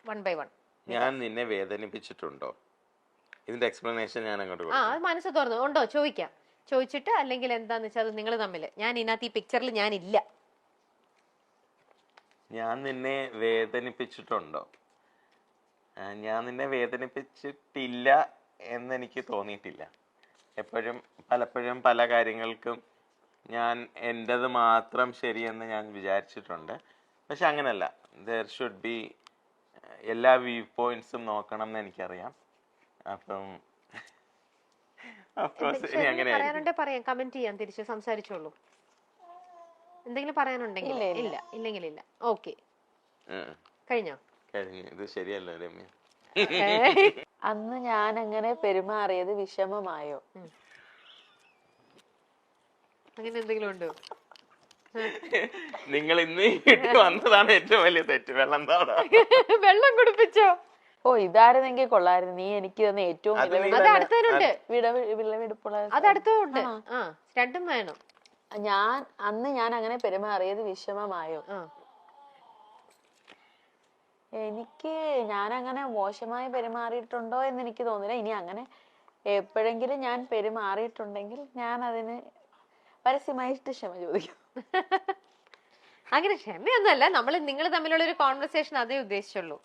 1 by 1. ഞാൻ നിന്നെ വേദനിപ്പിച്ചിട്ടുണ്ടോ? ഇതിന്റെ എക്സ്പ്ലനേഷൻ ഞാൻ അങ്ങോട്ട് ആ അത് മനസ്സ് തുറന്നു ഉണ്ടോ ചോദിക്കാം. ചോദിച്ചിട്ട് അല്ലെങ്കിൽ എന്താന്ന് വെച്ചാൽ അത് നിങ്ങൾ തമ്മിൽ ഞാൻ ഇതിനകത്ത് ഈ പിക്ചറിൽ ഞാനില്ല. ഞാൻ നിന്നെ വേദനിപ്പിച്ചിട്ടുണ്ടോ? ഞാൻ നിന്നെ വേദനിപ്പിച്ചിട്ടില്ല എന്നെനിക്ക് തോന്നിയിട്ടില്ല. പലപ്പോഴും പല കാര്യങ്ങൾക്കും ഞാൻ എൻ്റെത് മാത്രം ശരിയെന്ന് ഞാൻ വിചാരിച്ചിട്ടുണ്ട്. പക്ഷെ അങ്ങനല്ല, ദർ ഷുഡ് ബി എല്ലാ വ്യൂ പോയിന്റ്സും നോക്കണം എന്ന് എനിക്കറിയാം. അപ്പം പറയാനുണ്ടെ പറയാം, കമന്റ് ചെയ്യാൻ തിരിച്ച് സംസാരിച്ചോളൂ. എന്തെങ്കിലും പറയാനുണ്ടെങ്കിൽ ഇല്ല, ഇല്ലെങ്കിൽ ഇല്ല. ഓക്കെ, കഴിഞ്ഞോ? ഇത് ശരിയല്ല രമ്യ. അന്ന് ഞാൻ അങ്ങനെ പെരുമാറിയത് വിഷമമായോ? അങ്ങനെ എന്തെങ്കിലും ഉണ്ടോ? നിങ്ങൾ ഇന്ന് ഇട്ട് വന്നതാണ് ഏറ്റവും വലിയ തെറ്റ്. വെള്ളം കുടിപ്പിച്ചോ? ഓ ഇതായിരുന്നെങ്കിൽ കൊള്ളായിരുന്നു. നീ എനിക്ക് തന്നെ ഏറ്റവും വിളവെടുപ്പുള്ള അതടുത്തുണ്ട്. രണ്ടും വേണം. അന്ന് ഞാൻ അങ്ങനെ പെരുമാറിയത് വിഷമമായോ? എനിക്ക് ഞാനങ്ങനെ മോശമായി പെരുമാറിയിട്ടുണ്ടോ എന്ന് എനിക്ക് തോന്നില്ല. ഇനി അങ്ങനെ എപ്പോഴെങ്കിലും ഞാൻ പെരുമാറിയിട്ടുണ്ടെങ്കിൽ ഞാൻ അതിന് പരസ്യമായിട്ട് ക്ഷമ ചോദിക്കും. അങ്ങനെ ക്ഷമയൊന്നുമല്ല, നിങ്ങൾ തമ്മിലുള്ള ഒരു കോൺവെർസേഷൻ അതേ ഉദ്ദേശിച്ചുള്ളൂ.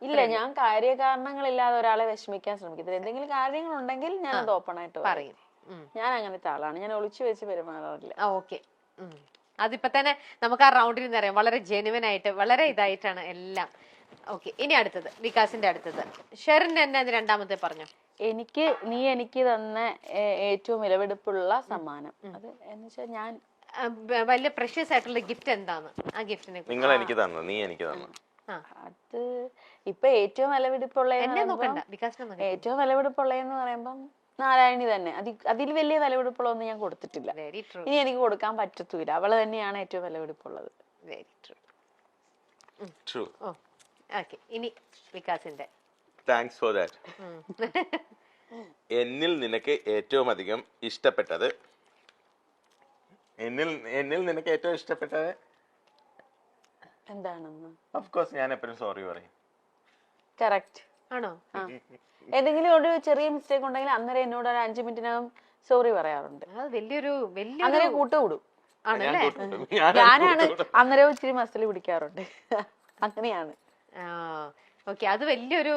ഇല്ല, ഞാൻ കാര്യകാരണങ്ങളില്ലാതെ ഒരാളെ വിഷമിക്കാൻ ശ്രമിക്കത്തില്ല. എന്തെങ്കിലും കാര്യങ്ങളുണ്ടെങ്കിൽ ഞാൻ അത് ഓപ്പൺ ആയിട്ട് പറയും. ഞാൻ അങ്ങനത്തെ ആളാണ്, ഞാൻ ഒളിച്ചു വെച്ച് പെരുമാറാറില്ല. ഓക്കെ, അതിപ്പോ തന്നെ നമുക്ക് ആ റൗണ്ടിൽ നിന്ന് അറിയാം. വളരെ ജെനുവൻ ആയിട്ട് വളരെ ഇതായിട്ടാണ് എല്ലാം. ഓക്കെ, ഇനി അടുത്തത് വികാസിന്റെ അടുത്തത്. ഷെറിന്റെ തന്നെ അത് രണ്ടാമത്തെ പറഞ്ഞു. നീ എനിക്ക് തന്ന ഏറ്റവും വിലപിടിപ്പുള്ള സമ്മാനം അത് എന്ന് വെച്ചാൽ ഞാൻ വലിയ പ്രഷ്യസ് ആയിട്ടുള്ള ഗിഫ്റ്റ് എന്താണ്? ആ ഗിഫ്റ്റിനെ നിങ്ങൾ എനിക്ക് തന്നു, നീ എനിക്ക് തന്നു. അത് ഇപ്പൊ ഏറ്റവും വിലപിടിപ്പുള്ള ഏറ്റവും വിലപിടിപ്പുള്ളതെന്ന് പറയുമ്പം നാരായണി തന്നെ. അതിൽ വലിയ വിലപിടിപ്പുള്ള ഒന്നും ഞാൻ കൊടുത്തിട്ടില്ല. ഇനി എനിക്ക് കൊടുക്കാൻ പറ്റത്തൂല. അവള് തന്നെയാണ് ഏറ്റവും വിലപിടിപ്പുള്ളത്. Very true. ഓക്കെ, ഇനി വികാസിന്റെ. Thanks for that. എന്നിൽ നിനക്ക് ഏറ്റവും അധികം ഇഷ്ടപ്പെട്ടത് എന്താണെന്ന് ഓഫ് കോഴ്സ് ഞാൻ എപ്പോഴും സോറി പറയും. കറക്റ്റ് ആണോ? എന്തെങ്കിലും ഒരു ചെറിയ മിസ്റ്റേക്ക് ഉണ്ടെങ്കിൽ അന്നേരം എന്നോട് ഒരു 5 മിനിറ്റിനകം സോറി പറയാറുണ്ട്. അങ്ങനെ കൂട്ടുകൂടും. ഞാനാണ് അന്നേരം ഇച്ചിരി മസിൽ പിടിക്കാറുണ്ട്. അങ്ങനെയാണ്. ഓക്കെ, അത് വലിയൊരു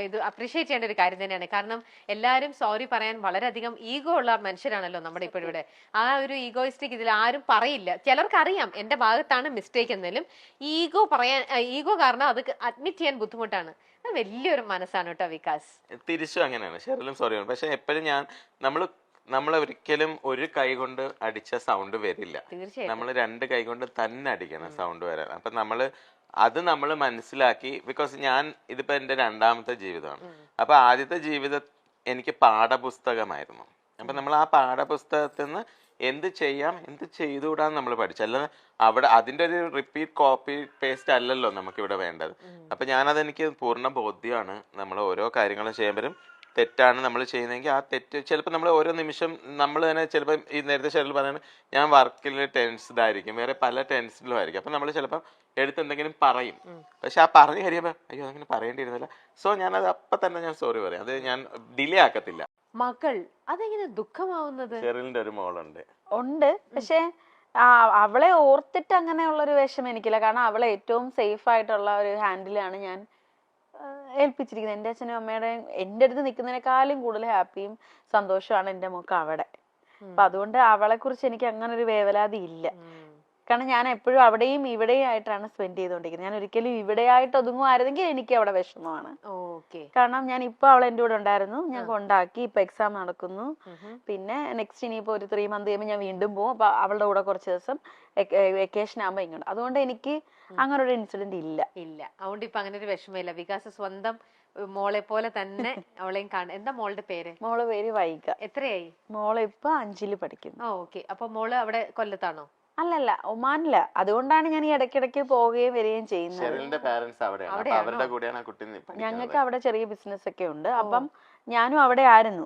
ഇത് അപ്രീഷിയേറ്റ് ചെയ്യേണ്ട ഒരു കാര്യം തന്നെയാണ്. കാരണം എല്ലാവരും സോറി പറയാൻ വളരെയധികം ഈഗോ ഉള്ള മനുഷ്യരാണല്ലോ നമ്മുടെ ഇപ്പോൾ ഇവിടെ. ആ ഒരു ഈഗോയിസ്റ്റിക് ഇതിൽ ആരും പറയില്ല. ചിലർക്ക് അറിയാം എന്റെ ഭാഗത്താണ് മിസ്റ്റേക്ക് എന്നാലും ഈഗോ കാരണം അത് അഡ്മിറ്റ് ചെയ്യാൻ ബുദ്ധിമുട്ടാണ്. അത് വലിയൊരു മനസ്സാണ് കേട്ടോ വികാസ്. തിരിച്ചും അങ്ങനെയാണ്, ഷെറിലും സോറി പറയും. പക്ഷെ എപ്പോഴും നമ്മൾ ഒരിക്കലും ഒരു കൈ കൊണ്ട് അടിച്ച സൗണ്ട് വരില്ല. നമ്മൾ 2 കൈ കൊണ്ട് തന്നെ അടിക്കണം സൗണ്ട് വരാൻ. അപ്പൊ നമ്മൾ മനസ്സിലാക്കി. ബിക്കോസ് ഇതിപ്പോ എന്റെ 2ാമത്തെ ജീവിതമാണ്. അപ്പൊ ആദ്യത്തെ ജീവിതം എനിക്ക് പാഠപുസ്തകമായിരുന്നു. അപ്പൊ നമ്മൾ ആ പാഠപുസ്തകത്തിൽ നിന്ന് എന്ത് ചെയ്യാം എന്ത് ചെയ്തുകൂടാന്ന് നമ്മൾ പഠിച്ചു. അല്ലാതെ അവിടെ അതിന്റെ ഒരു റിപ്പീറ്റ് കോപ്പി പേസ്റ്റ് അല്ലല്ലോ നമുക്ക് ഇവിടെ വേണ്ടത്. അപ്പൊ അതെനിക്ക് പൂർണ്ണ ബോധ്യമാണ്. നമ്മൾ ഓരോ കാര്യങ്ങളും ചെയ്യുമ്പോഴും തെറ്റാണ് നമ്മൾ ചെയ്യുന്നതെങ്കിൽ ആ തെറ്റ് ചിലപ്പോൾ നമ്മൾ ഓരോ നിമിഷം നമ്മൾ തന്നെ ചിലപ്പോൾ ഈ നേരത്തെ ഷെറിൽ പറയുന്നത് ഞാൻ വർക്കിൽ ടെൻസ്ഡ് ആയിരിക്കും, വേറെ പല ടെൻഷനിലും ആയിരിക്കും. അപ്പൊ നമ്മൾ ചിലപ്പോൾ എന്തെങ്കിലും പറയും. പക്ഷെ ആ പറഞ്ഞു കഴിയുമ്പോൾ അയ്യോ അങ്ങനെ പറയേണ്ടിയിരുന്നില്ല. സോ ഞാനത് അപ്പൊ തന്നെ ഞാൻ സോറി പറയും. അത് ഞാൻ ഡിലേ ആക്കത്തില്ല. മകൾ അതെങ്ങനെ ദുഃഖമാവുന്നത്? ഷെറിലിന്റെ ഒരു മോളുണ്ട്. പക്ഷെ അവളെ ഓർത്തിട്ട് അങ്ങനെയുള്ളൊരു വിഷമം എനിക്കില്ല. കാരണം അവളെ ഏറ്റവും സേഫ് ആയിട്ടുള്ള ഒരു ഹാൻഡിലാണ് ഞാൻ ഏൽപ്പിച്ചിരിക്കുന്നത്. എൻ്റെ അച്ഛനും അമ്മയുടെയും എൻ്റെ അടുത്ത് നിൽക്കുന്നതിനേക്കാളും കൂടുതൽ ഹാപ്പിയും സന്തോഷമാണ് എൻ്റെ മോൾക്ക് അവിടെ. അപ്പൊ അതുകൊണ്ട് അവളെ കുറിച്ച് എനിക്ക് അങ്ങനെ ഒരു വേവലാതി ഇല്ല. കാരണം ഞാൻ എപ്പോഴും അവിടെയും ഇവിടെയും ആയിട്ടാണ് സ്പെൻഡ് ചെയ്തുകൊണ്ടിരിക്കുന്നത്. ഞാൻ ഒരിക്കലും ഇവിടെ ആയിട്ട് ഒതുങ്ങുമായിരുന്നെങ്കിൽ എനിക്ക് അവിടെ വിഷമമാണ്. കാരണം ഞാൻ ഇപ്പൊ അവൾ എൻ്റെ കൂടെ ഉണ്ടായിരുന്നു, ഞാൻ കൊണ്ടാക്കി, ഇപ്പൊ എക്സാം നടക്കുന്നു, പിന്നെ നെക്സ്റ്റ് ഇനിയിപ്പോ ഒരു 3 മന്ത് കഴിയുമ്പോൾ ഞാൻ വീണ്ടും പോകും. അപ്പൊ അവളുടെ കൂടെ കുറച്ച് ദിവസം വെക്കേഷൻ ആകുമ്പോ ഇങ്ങോട്ട്. അതുകൊണ്ട് എനിക്ക് അങ്ങനെ ഒരു ഇൻസിഡന്റ് ഇല്ല. അതുകൊണ്ട് ഇപ്പൊ അങ്ങനെ ഒരു വിഷമമില്ല. വികാസ് സ്വന്തം മോളെ പോലെ തന്നെ അവളെയും കാണും. എന്താ മോളുടെ പേര്? മോളെ പേര് വൈക. എത്രയായി? മോളെ ഇപ്പൊ 5ൽ പഠിക്കുന്നു. ഓക്കെ, അപ്പൊ മോള് അവിടെ കൊല്ലത്താണോ? അല്ലല്ല, ഒമാനില. അതുകൊണ്ടാണ് ഞാൻ ഈ ഇടയ്ക്കിടയ്ക്ക് പോവുകയും വരികയും ചെയ്യുന്നത്. ഞങ്ങൾക്ക് അവിടെ ചെറിയ ബിസിനസ് ഒക്കെ ഉണ്ട്. അപ്പം ഞാനും അവിടെ ആയിരുന്നു.